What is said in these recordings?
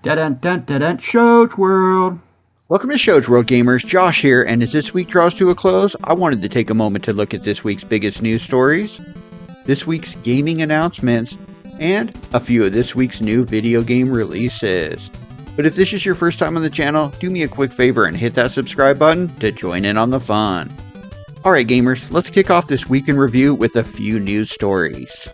Dun Shows World. Welcome to Shows World Gamers, Josh here, and as this week draws to a close, I wanted to take a moment to look at this week's biggest news stories, this week's gaming announcements, and a few of this week's new video game releases. But if this is your first time on the channel, do me a quick favor and hit that subscribe button to join in on the fun. Alright gamers, let's kick off this week in review with a few news stories.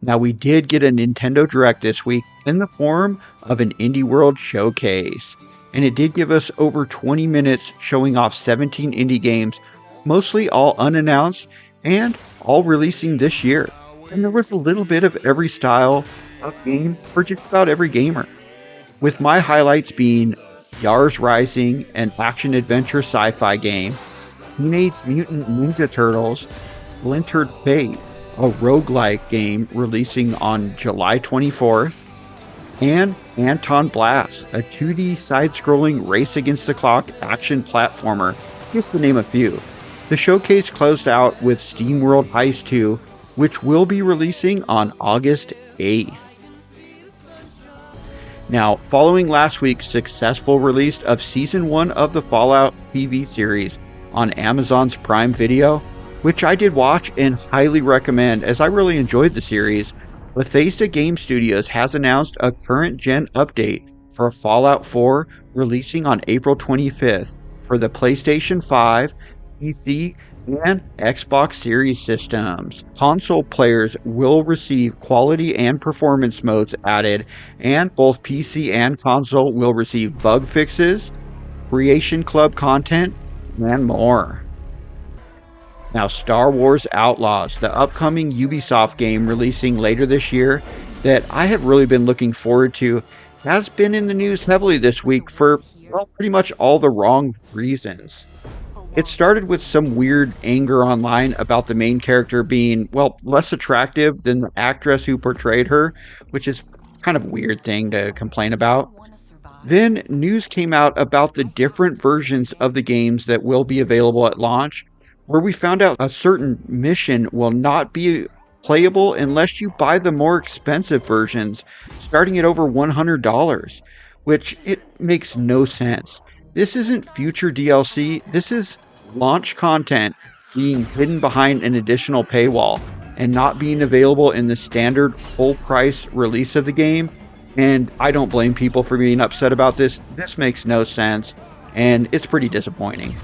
Now we did get a Nintendo Direct this week in the form of an Indie World showcase. And it did give us over 20 minutes showing off 17 indie games, mostly all unannounced and all releasing this year. And there was a little bit of every style of game for just about every gamer. With my highlights being Yars Rising, an action-adventure sci-fi game, Teenage Mutant Ninja Turtles, Splintered Fate, a roguelike game releasing on July 24th, and Anton Blast, a 2D side-scrolling race-against-the-clock action platformer, just to name a few. The showcase closed out with SteamWorld Heist 2, which will be releasing on August 8th. Now, following last week's successful release of Season 1 of the Fallout TV series on Amazon's Prime Video, which I did watch and highly recommend as I really enjoyed the series, Bethesda Game Studios has announced a current-gen update for Fallout 4 releasing on April 25th for the PlayStation 5, PC, and Xbox Series systems. Console players will receive quality and performance modes added, and both PC and console will receive bug fixes, Creation Club content, and more. Now, Star Wars Outlaws, the upcoming Ubisoft game releasing later this year that I have really been looking forward to, has been in the news heavily this week for, well, pretty much all the wrong reasons. It started with some weird anger online about the main character being, well, less attractive than the actress who portrayed her, which is kind of a weird thing to complain about. Then news came out about the different versions of the games that will be available at launch, where we found out a certain mission will not be playable unless you buy the more expensive versions, starting at over $100, which it makes no sense. This isn't future DLC, this is launch content being hidden behind an additional paywall and not being available in the standard full price release of the game. And I don't blame people for being upset about this. This makes no sense, and it's pretty disappointing.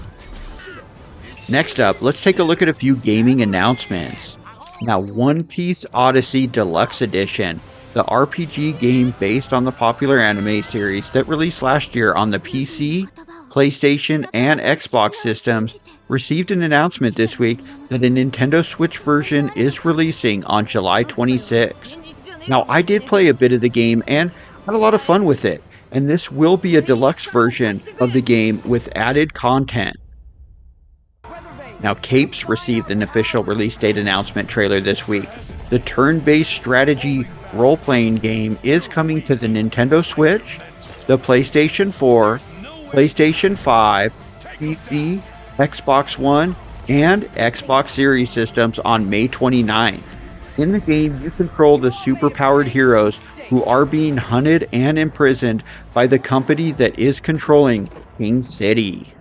Next up, let's take a look at a few gaming announcements. Now, One Piece Odyssey Deluxe Edition, the RPG game based on the popular anime series that released last year on the PC, PlayStation, and Xbox systems, received an announcement this week that a Nintendo Switch version is releasing on July 26. Now, I did play a bit of the game and had a lot of fun with it, and this will be a deluxe version of the game with added content. Now, Capes received an official release date announcement trailer this week. The turn-based strategy role-playing game is coming to the Nintendo Switch, the PlayStation 4, PlayStation 5, PC, Xbox One, and Xbox Series systems on May 29th. In the game, you control the super-powered heroes who are being hunted and imprisoned by the company that is controlling King City.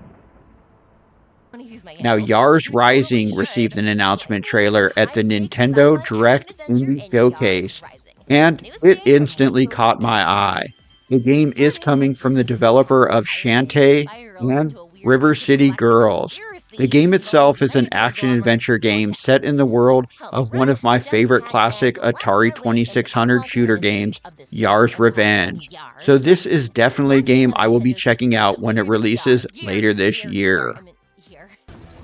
Now, Yars Rising received an announcement trailer at the Nintendo Direct Indie Showcase, and it instantly caught my eye. The game is coming from the developer of Shantae and River City Girls. The game itself is an action-adventure game set in the world of one of my favorite classic Atari 2600 shooter games, Yars Revenge. So this is definitely a game I will be checking out when it releases later this year.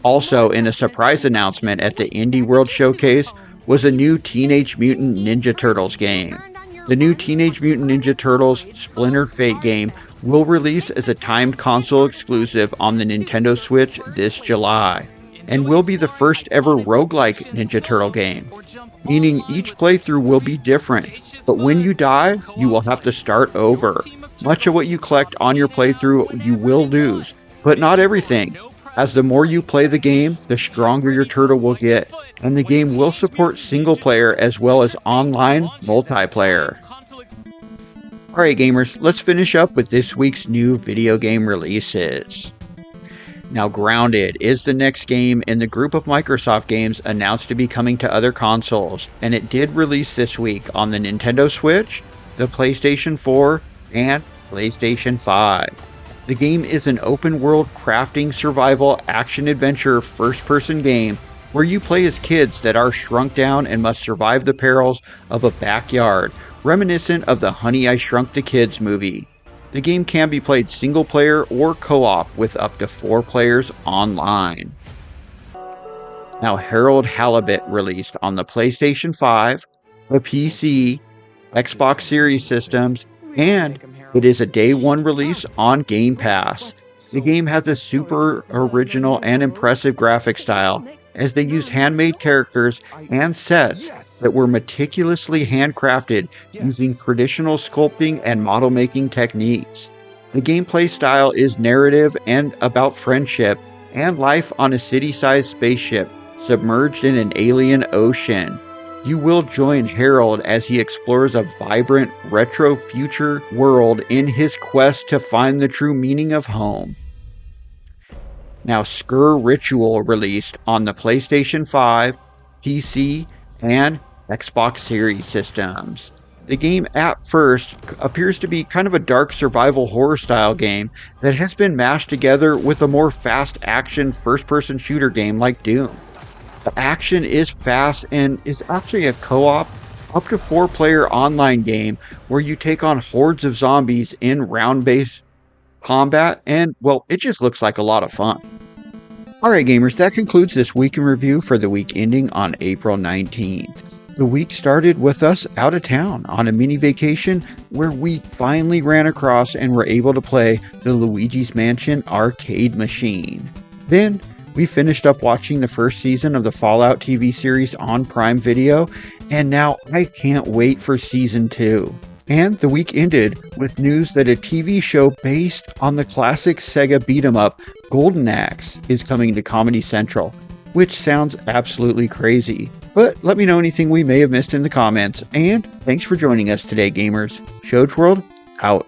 Also, in a surprise announcement at the Indie World Showcase was a new Teenage Mutant Ninja Turtles game. The new Teenage Mutant Ninja Turtles Splintered Fate game will release as a timed console exclusive on the Nintendo Switch this July, and will be the first ever roguelike Ninja Turtle game, meaning each playthrough will be different, but when you die, you will have to start over. Much of what you collect on your playthrough you will lose, but not everything, as the more you play the game, the stronger your turtle will get, and the game will support single player as well as online multiplayer. Alright gamers, let's finish up with this week's new video game releases. Now, Grounded is the next game in the group of Microsoft games announced to be coming to other consoles, and it did release this week on the Nintendo Switch, the PlayStation 4, and PlayStation 5. The game is an open-world crafting survival action-adventure first-person game where you play as kids that are shrunk down and must survive the perils of a backyard, reminiscent of the Honey, I Shrunk the Kids movie. The game can be played single player or co-op with up to 4 players online. Now, Harold Halibut released on the PlayStation 5, the PC, Xbox Series systems, and it is a day one release on Game Pass. The game has a super original and impressive graphic style, as they used handmade characters and sets that were meticulously handcrafted using traditional sculpting and model making techniques. The gameplay style is narrative and about friendship and life on a city-sized spaceship submerged in an alien ocean. You will join Harold as he explores a vibrant retro future world in his quest to find the true meaning of home. Now, Skur Ritual released on the PlayStation 5, PC, and Xbox Series systems. The game at first appears to be kind of a dark survival horror style game that has been mashed together with a more fast action first-person shooter game like Doom. The action is fast and is actually a co-op up to 4-player online game where you take on hordes of zombies in round-based combat, and well, it just looks like a lot of fun. Alright gamers, that concludes this week in review for the week ending on April 19th. The week started with us out of town on a mini vacation where we finally ran across and were able to play the Luigi's Mansion arcade machine. Then we finished up watching the first season of the Fallout TV series on Prime Video, and now I can't wait for season 2. And the week ended with news that a TV show based on the classic Sega beat-em-up Golden Axe is coming to Comedy Central, which sounds absolutely crazy. But let me know anything we may have missed in the comments, and thanks for joining us today, gamers. Shoge World, out.